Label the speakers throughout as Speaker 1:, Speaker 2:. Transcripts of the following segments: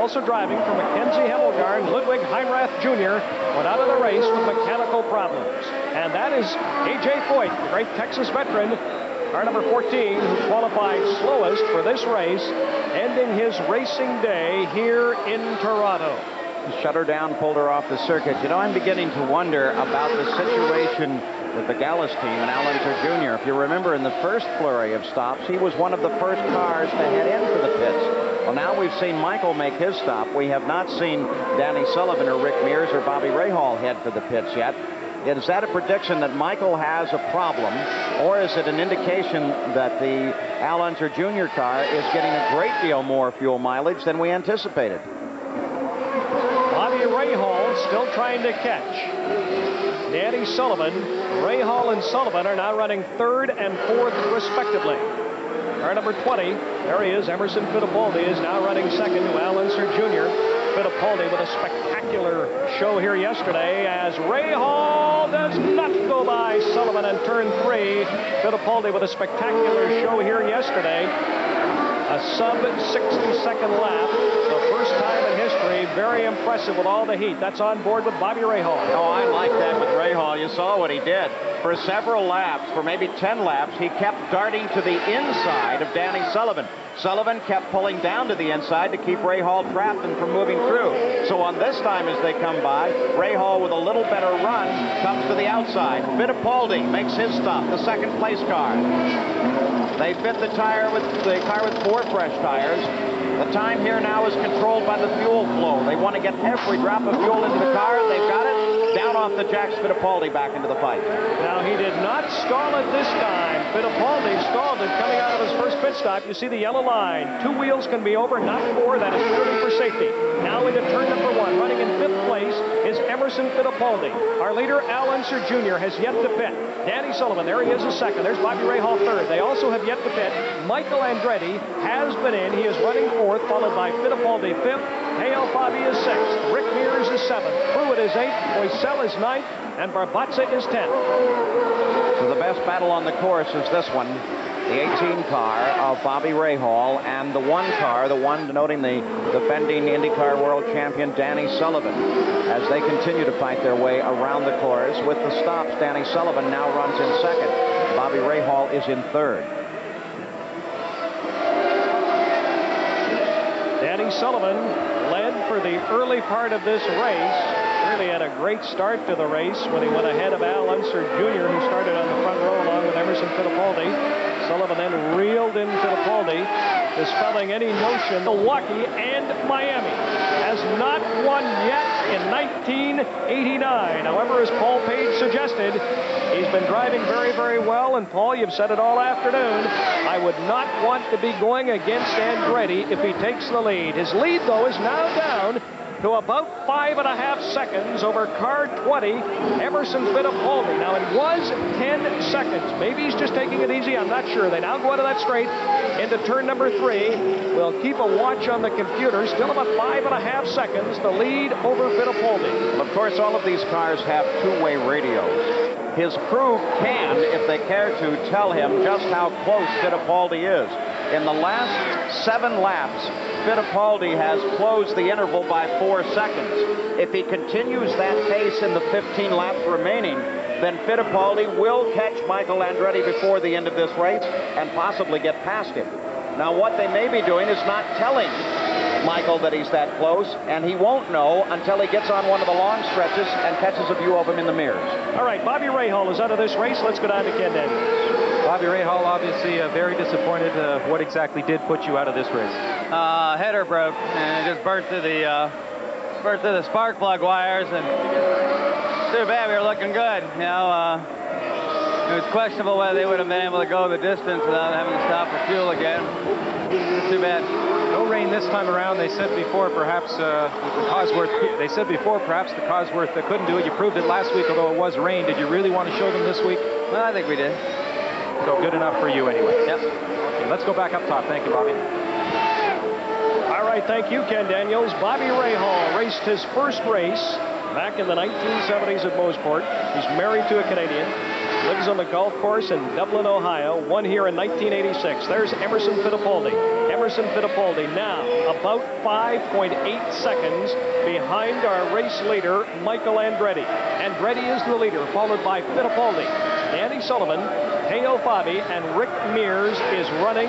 Speaker 1: also driving for Mackenzie Hemmelgarn. Ludwig Heinrath Jr. went out of the race with mechanical problems. And that is A.J. Foyt, the great Texas veteran, car number 14, who qualified slowest for this race, ending his racing day here in Toronto.
Speaker 2: Shut her down, pulled her off the circuit. You know, I'm beginning to wonder about the situation with the Gallus team and Al Unser Jr. If you remember, in the first flurry of stops, he was one of the first cars to head in for the pits. Well, now we've seen Michael make his stop. We have not seen Danny Sullivan or Rick Mears or Bobby Rahal head for the pits yet. Is that a prediction that Michael has a problem, or is it an indication that the Al Unser Jr. car is getting a great deal more fuel mileage than we anticipated?
Speaker 1: Bobby Rahal still trying to catch Danny Sullivan. Rahal and Sullivan are now running third and fourth respectively. Car number 20, there he is. Emerson Fittipaldi is now running second to Al Unser Jr. Fittipaldi with a spectacular show here yesterday as Rahal does not go by Sullivan in turn 3. Fittipaldi with a spectacular show here yesterday. A sub-60-second lap. The first time in history. Very impressive with all the heat. That's on board with Bobby Rahal.
Speaker 2: Oh, I like that with Rahal. You saw what he did. For several laps, for maybe 10 laps, he kept darting to the inside of Danny Sullivan. Sullivan kept pulling down to the inside to keep Rahal trapped and from moving through. So on this time as they come by, Rahal with a little better run comes to the outside. Fittipaldi makes his stop, the second place car. They fit the car with 4 fresh tires. The time here now is controlled by the fuel flow. They want to get every drop of fuel into the car. They've got it. Down off the jacks, Fittipaldi back into the fight.
Speaker 1: Now, he did not stall it this time. Fittipaldi stalled it coming out of his first pit stop. You see the yellow line. 2 wheels can be over, not 4. That is purely for safety. Now into turn number 1. Running in 5th place is Emerson Fittipaldi. Our leader, Al Unser Jr., has yet to pit. Danny Sullivan, there he is, a second. There's Bobby Rahal, third. They also have yet to pit. Michael Andretti has been in. He is running 4th, followed by Fittipaldi, 5th. Hale Fabi is 6th. Rick Mears is 7th. Pruitt is 8th. Boisel is 9th. And Barbazza is 10th.
Speaker 2: So the best battle on the course is this one. The 18 car of Bobby Rahal and the 1 car, the one denoting the defending IndyCar World Champion Danny Sullivan, as they continue to fight their way around the course. With the stops, Danny Sullivan now runs in second. Bobby Rahal is in third.
Speaker 1: Danny Sullivan led for the early part of this race. Really had a great start to the race when he went ahead of Al Unser Jr., who started on the front row along with Emerson Fittipaldi. Sullivan then reeled in Fittipaldi, dispelling any notion. Milwaukee and Miami has not won yet in 1989. However, as Paul Page suggested, he's been driving very, very well. And Paul, you've said it all afternoon. I would not want to be going against Andretti if he takes the lead. His lead, though, is now down to about 5.5 seconds over car 20, Emerson Fittipaldi. Now, it was 10 seconds. Maybe he's just taking it easy. I'm not sure. They now go into that straight into turn number 3. We'll keep a watch on the computer. Still about 5.5 seconds, the lead over Fittipaldi.
Speaker 2: Of course, all of these cars have two-way radios. His crew can, if they care to, tell him just how close Fittipaldi is. In the last 7 laps, Fittipaldi has closed the interval by 4 seconds. If he continues that pace in the 15 laps remaining, then Fittipaldi will catch Michael Andretti before the end of this race and possibly get past him. Now, what they may be doing is not telling Michael that he's that close, and he won't know until he gets on one of the long stretches and catches a view of him in the mirrors.
Speaker 1: All right, Bobby Rahal is out of this race. Let's go down to Ken Daniels.
Speaker 3: Bobby Rahal, obviously very disappointed. What exactly did put you out of this race?
Speaker 4: Header broke, and it just burnt through the spark plug wires, and too bad. We were looking good. You know, it was questionable whether they would have been able to go the distance without having to stop for fuel again. It's too bad.
Speaker 3: No rain this time around. They said before perhaps the Cosworth couldn't do it. You proved it last week, although it was rain. Did you really want to show them this week?
Speaker 4: Well, I think we did.
Speaker 3: So good enough for you anyway.
Speaker 4: Yep.
Speaker 3: Okay, let's go back up top. Thank you, Bobby.
Speaker 1: All right, thank you, Ken Daniels. Bobby Rahal raced his first race back in the 1970s at Moseport. He's married to a Canadian. Lives on the golf course in Dublin, Ohio. Won here in 1986. There's Emerson Fittipaldi. Emerson Fittipaldi. Now, about 5.8 seconds behind our race leader, Michael Andretti. Andretti is the leader, followed by Fittipaldi. Danny Sullivan, Teo Fabi, and Rick Mears is running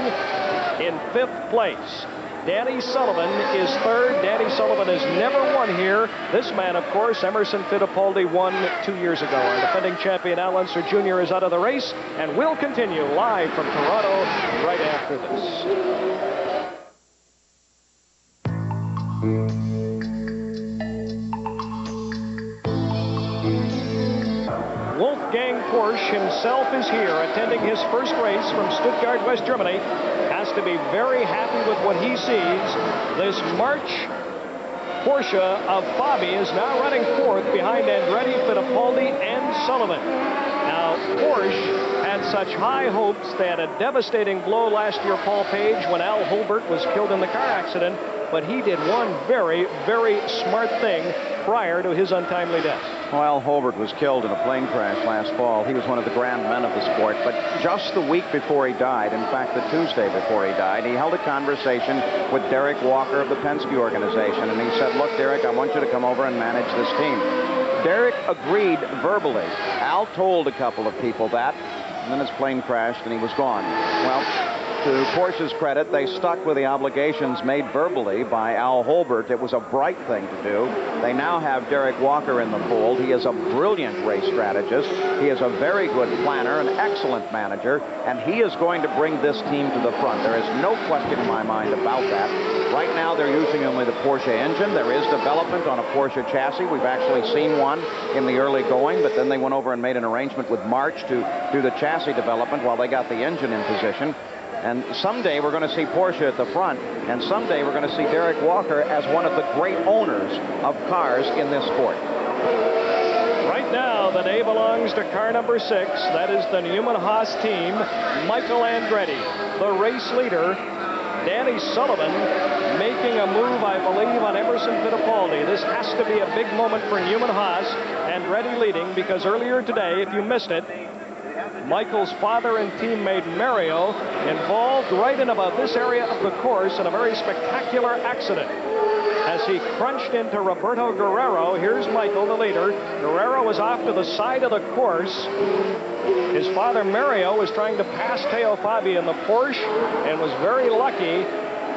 Speaker 1: in 5th place. Danny Sullivan is 3rd. Danny Sullivan has never won here. This man, of course, Emerson Fittipaldi, won 2 years ago. Our defending champion, Al Unser Jr., is out of the race, and we'll continue live from Toronto right after this. Wolfgang Porsche himself is here, attending his first race from Stuttgart, West Germany. Has to be very happy with what he sees. This March Porsche of Fabi is now running 4th behind Andretti, Fittipaldi, and Sullivan. Now, Porsche had such high hopes. They had a devastating blow last year, Paul Page, when Al Holbert was killed in the car accident. But he did one very, very smart thing prior to his untimely death.
Speaker 2: Well, Al Holbert was killed in a plane crash last fall. He was one of the grand men of the sport. But just the week before he died, in fact, the Tuesday before he died, he held a conversation with Derek Walker of the Penske organization. And he said, look, Derek, I want you to come over and manage this team. Derek agreed verbally. Al told a couple of people that, and then his plane crashed and he was gone. Well, to Porsche's credit, they stuck with the obligations made verbally by Al Holbert. It was a bright thing to do. They now have Derek Walker in the fold. He is a brilliant race strategist. He is a very good planner, an excellent manager, and he is going to bring this team to the front. There is no question in my mind about that. Right now, they're using only the Porsche engine. There is development on a Porsche chassis. We've actually seen one in the early going, but then they went over and made an arrangement with March to do the chassis development while they got the engine in position. And someday we're going to see Porsche at the front, and someday we're going to see Derek Walker as one of the great owners of cars in this sport.
Speaker 1: Right now, the day belongs to car number 6. That is the Newman-Haas team. Michael Andretti, the race leader. Danny Sullivan making a move, I believe, on Emerson Fittipaldi. This has to be a big moment for Newman-Haas. Andretti leading, because earlier today, if you missed it, Michael's father and teammate Mario involved right in about this area of the course in a very spectacular accident. As he crunched into Roberto Guerrero, here's Michael, the leader. Guerrero was off to the side of the course. His father Mario was trying to pass Teo Fabi in the Porsche and was very lucky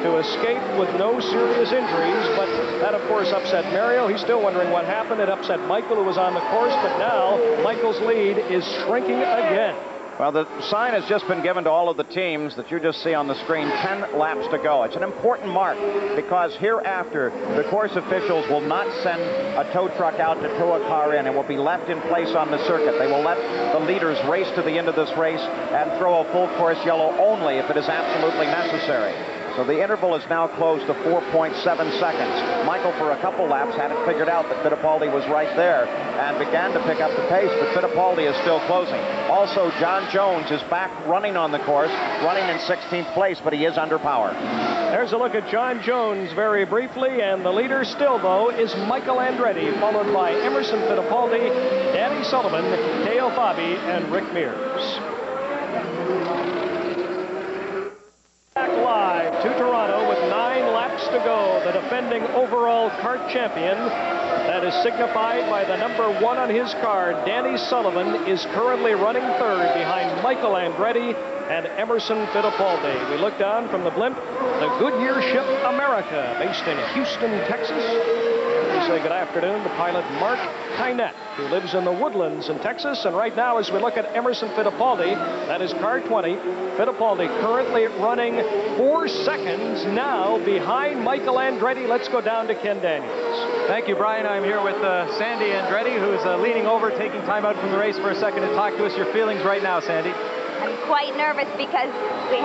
Speaker 1: to escape with no serious injuries, but that, of course, upset Mario. He's still wondering what happened. It upset Michael, who was on the course, but now Michael's lead is shrinking again.
Speaker 2: Well, the sign has just been given to all of the teams that you just see on the screen. 10 laps to go. It's an important mark because hereafter, the course officials will not send a tow truck out to tow a car in. It will be left in place on the circuit. They will let the leaders race to the end of this race and throw a full course yellow only if it is absolutely necessary. So the interval is now closed to 4.7 seconds. Michael, for a couple laps, had it figured out that Fittipaldi was right there and began to pick up the pace, but Fittipaldi is still closing. Also, John Jones is back running on the course, running in 16th place, but he is under power.
Speaker 1: There's a look at John Jones very briefly, and the leader still, though, is Michael Andretti, followed by Emerson Fittipaldi, Danny Sullivan, Teo Fabi, and Rick Mears. Back live to Toronto with 9 laps to go. The defending overall kart champion, that is signified by the number 1 on his car, Danny Sullivan, is currently running 3rd behind Michael Andretti and Emerson Fittipaldi. We look down from the blimp, the Goodyear ship America, based in Houston, Texas. We say good afternoon to pilot Mark Kynette, who lives in the Woodlands in Texas. And right now, as we look at Emerson Fittipaldi, that is car 20. Fittipaldi currently running 4 seconds now behind Michael Andretti. Let's go down to Ken Daniels.
Speaker 3: Thank you, Brian. I'm here with Sandy Andretti, who's leaning over, taking time out from the race for a second to talk to us. Your feelings right now, Sandy?
Speaker 5: I'm quite nervous because we